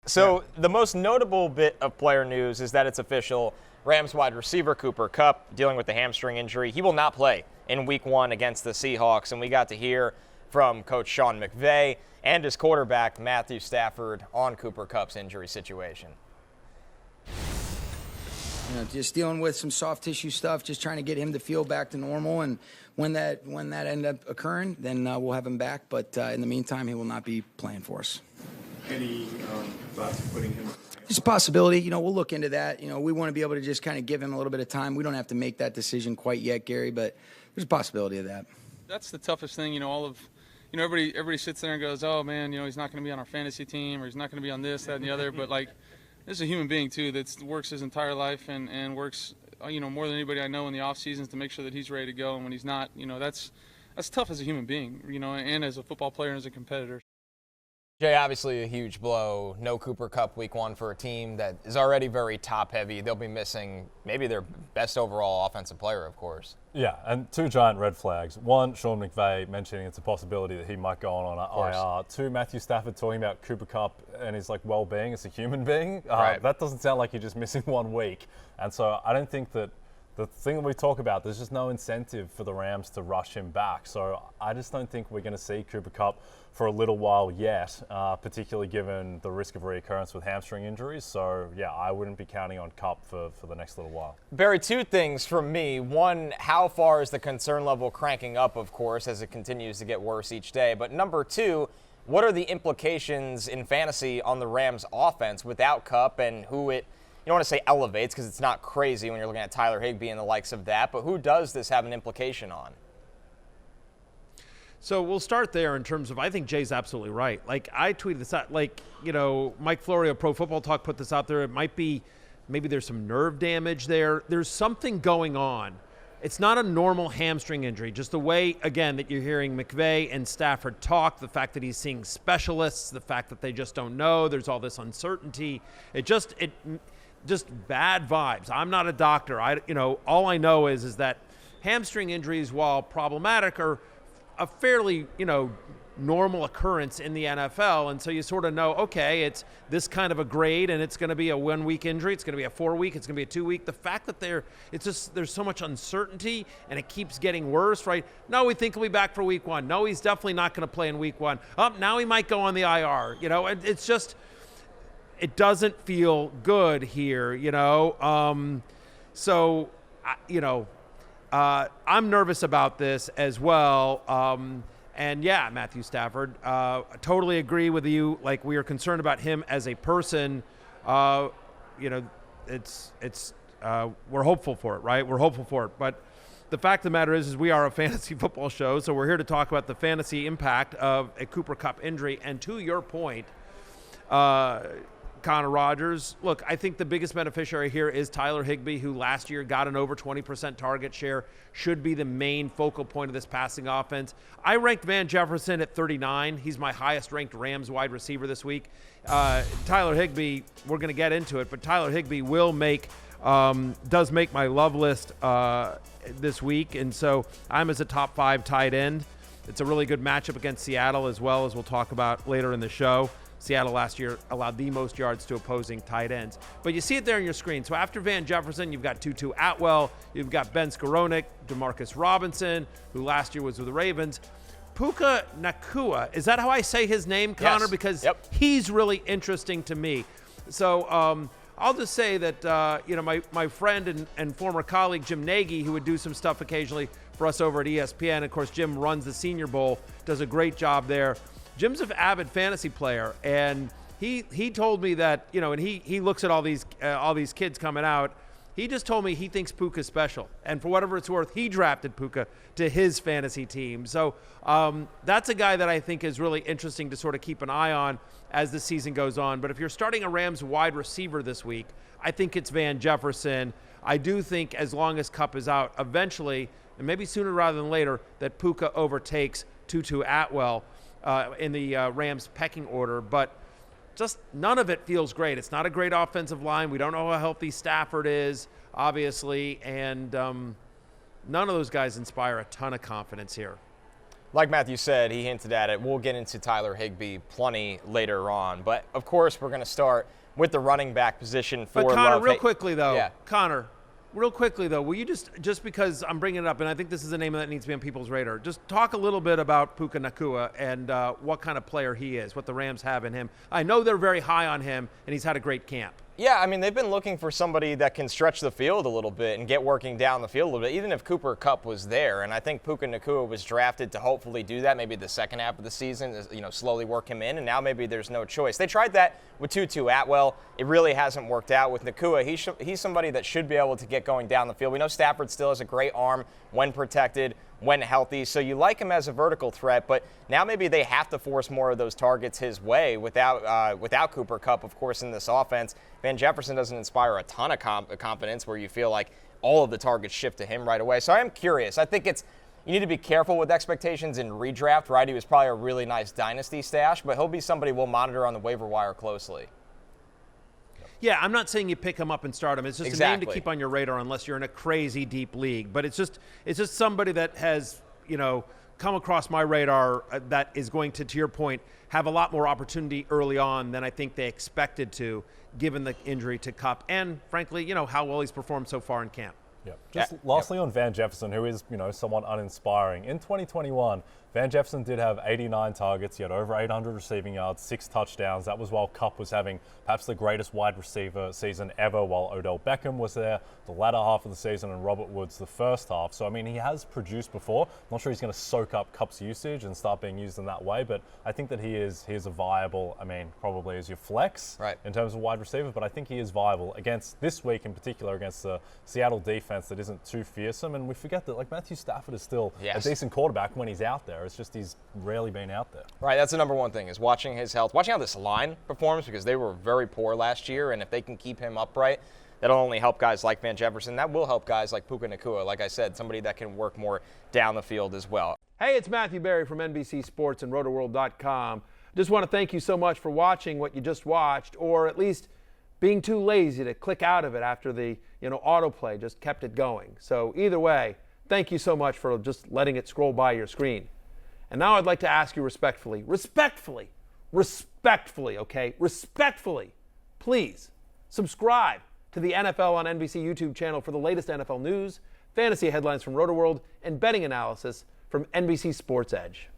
So the most notable bit of player news is that it's official. Rams wide receiver Cooper Kupp dealing with the hamstring injury. He will not play in Week 1 against the Seahawks, and we got to hear from Coach Sean McVay and his quarterback Matthew Stafford on Cooper Kupp's injury situation. Just dealing with some soft tissue stuff, just trying to get him to feel back to normal. And when that ended up occurring, then we'll have him back. But in the meantime, he will not be playing for us. Any thoughts of putting him? It's a possibility. We'll look into that. We want to be able to just kind of give him a little bit of time. We don't have to make that decision quite yet, Gary, but there's a possibility of that. That's the toughest thing. Everybody sits there and goes, oh, man, he's not going to be on our fantasy team, or he's not going to be on this, that, and the other. But, this is a human being, too, that works his entire life and works, more than anybody I know in the off seasons to make sure that he's ready to go. And when he's not, that's tough as a human being, and as a football player and as a competitor. Jay, obviously a huge blow. No Cooper Kupp Week 1 for a team that is already very top-heavy. They'll be missing maybe their best overall offensive player, of course. Yeah, and 2 giant red flags. 1, Sean McVay mentioning it's a possibility that he might go on IR. 2, Matthew Stafford talking about Cooper Kupp and his well-being as a human being. Right. That doesn't sound like you're just missing 1 week. And so I don't think that the thing that we talk about, there's just no incentive for the Rams to rush him back. So I just don't think we're going to see Cooper Kupp for a little while yet, particularly given the risk of reoccurrence with hamstring injuries. So, yeah, I wouldn't be counting on Kupp for the next little while. Barry, 2 things from me. 1, how far is the concern level cranking up, of course, as it continues to get worse each day? But number 2, what are the implications in fantasy on the Rams offense without Kupp, and who it, you don't want to say elevates because it's not crazy when you're looking at Tyler Higbee and the likes of that, but who does this have an implication on? So we'll start there in terms of, I think Jay's absolutely right. I tweeted this out, Mike Florio, Pro Football Talk, put this out there. It might be, maybe there's some nerve damage there. There's something going on. It's not a normal hamstring injury, just the way, again, that you're hearing McVay and Stafford talk, the fact that he's seeing specialists, the fact that they just don't know, there's all this uncertainty. It just bad vibes. I'm not a doctor. All I know is that hamstring injuries, while problematic, are a fairly, normal occurrence in the NFL. And so you sort of know, okay, it's this kind of a grade and it's going to be a 1-week injury. It's going to be a 4-week. It's going to be a 2-week. The fact that there's so much uncertainty and it keeps getting worse, right? No, we think he'll be back for Week 1. No, he's definitely not going to play in Week 1. Now he might go on the IR. It's just, it doesn't feel good here, So, I'm nervous about this as well. And yeah, Matthew Stafford, I totally agree with you. We are concerned about him as a person. We're hopeful for it, right? We're hopeful for it. But the fact of the matter is we are a fantasy football show, so we're here to talk about the fantasy impact of a Cooper Kupp injury. And to your point, Connor Rogers, look, I think the biggest beneficiary here is Tyler Higbee, who last year got an over 20% target share, should be the main focal point of this passing offense. I ranked Van Jefferson at 39. He's my highest ranked Rams wide receiver this week. Tyler Higbee, we're going to get into it, but Tyler Higbee does make my love list this week, and so I'm as a top 5 tight end. It's a really good matchup against Seattle as well, as we'll talk about later in the show. Seattle last year allowed the most yards to opposing tight ends. But you see it there on your screen. So after Van Jefferson, you've got Tutu Atwell, you've got Ben Skowronek, Demarcus Robinson, who last year was with the Ravens. Puka Nacua, is that how I say his name, Connor? Yes. Because he's really interesting to me. So I'll just say that, my friend and former colleague Jim Nagy, who would do some stuff occasionally for us over at ESPN, of course, Jim runs the Senior Bowl, does a great job there. Jim's an avid fantasy player, and he told me that, and he looks at all these kids coming out. He just told me he thinks Puka's special, and for whatever it's worth, he drafted Puka to his fantasy team. So that's a guy that I think is really interesting to sort of keep an eye on as the season goes on. But if you're starting a Rams wide receiver this week, I think it's Van Jefferson. I do think as long as Kupp is out, eventually, and maybe sooner rather than later, that Puka overtakes Tutu Atwell in the Rams pecking order, but just none of it feels great. It's not a great offensive line. We don't know how healthy Stafford is, obviously, and none of those guys inspire a ton of confidence here. Like Matthew said, he hinted at it. We'll get into Tyler Higbee plenty later on. But, of course, we're going to start with the running back position for But, Connor, Love. real quickly, though. Yeah. Connor, real quickly, though, will you just because I'm bringing it up, and I think this is a name that needs to be on people's radar, just talk a little bit about Puka Nacua and what kind of player he is, what the Rams have in him. I know they're very high on him, and he's had a great camp. Yeah, I mean, they've been looking for somebody that can stretch the field a little bit and get working down the field a little bit, even if Cooper Kupp was there. And I think Puka Nacua was drafted to hopefully do that, maybe the second half of the season, slowly work him in, and now maybe there's no choice. They tried that with Tutu Atwell. It really hasn't worked out with Nacua. He's somebody that should be able to get going down the field. We know Stafford still has a great arm when protected, when healthy, so you like him as a vertical threat, but now maybe they have to force more of those targets his way without Cooper Kupp, of course, in this offense. Van Jefferson doesn't inspire a ton of confidence where you feel like all of the targets shift to him right away. So I am curious. I think you need to be careful with expectations in redraft, right? He was probably a really nice dynasty stash, but he'll be somebody we'll monitor on the waiver wire closely. Yeah, I'm not saying you pick him up and start him. It's just a name to keep on your radar unless you're in a crazy deep league. But it's just somebody that has, come across my radar that is going to your point, have a lot more opportunity early on than I think they expected to, given the injury to Kupp and, frankly, how well he's performed so far in camp. Yeah. Lastly on Van Jefferson, who is, somewhat uninspiring. In 2021, Van Jefferson did have 89 targets. He had over 800 receiving yards, 6 touchdowns. That was while Kupp was having perhaps the greatest wide receiver season ever, while Odell Beckham was there the latter half of the season and Robert Woods the first half. So, I mean, he has produced before. I'm not sure he's going to soak up Kupp's usage and start being used in that way, but I think that he is a viable, probably as your flex in terms of wide receiver, but I think he is viable against this week in particular against the Seattle defense that isn't too fearsome. And we forget that, Matthew Stafford is still a decent quarterback when he's out there. It's just he's rarely been out there. Right, that's the number one thing is watching his health, watching how this line performs because they were very poor last year, and if they can keep him upright, that'll only help guys like Van Jefferson. That will help guys like Puka Nacua, like I said, somebody that can work more down the field as well. Hey, it's Matthew Berry from NBC Sports and RotoWorld.com. Just want to thank you so much for watching what you just watched, or at least being too lazy to click out of it after the autoplay just kept it going. So either way, thank you so much for just letting it scroll by your screen. And now I'd like to ask you respectfully, please subscribe to the NFL on NBC YouTube channel for the latest NFL news, fantasy headlines from RotoWorld, and betting analysis from NBC Sports Edge.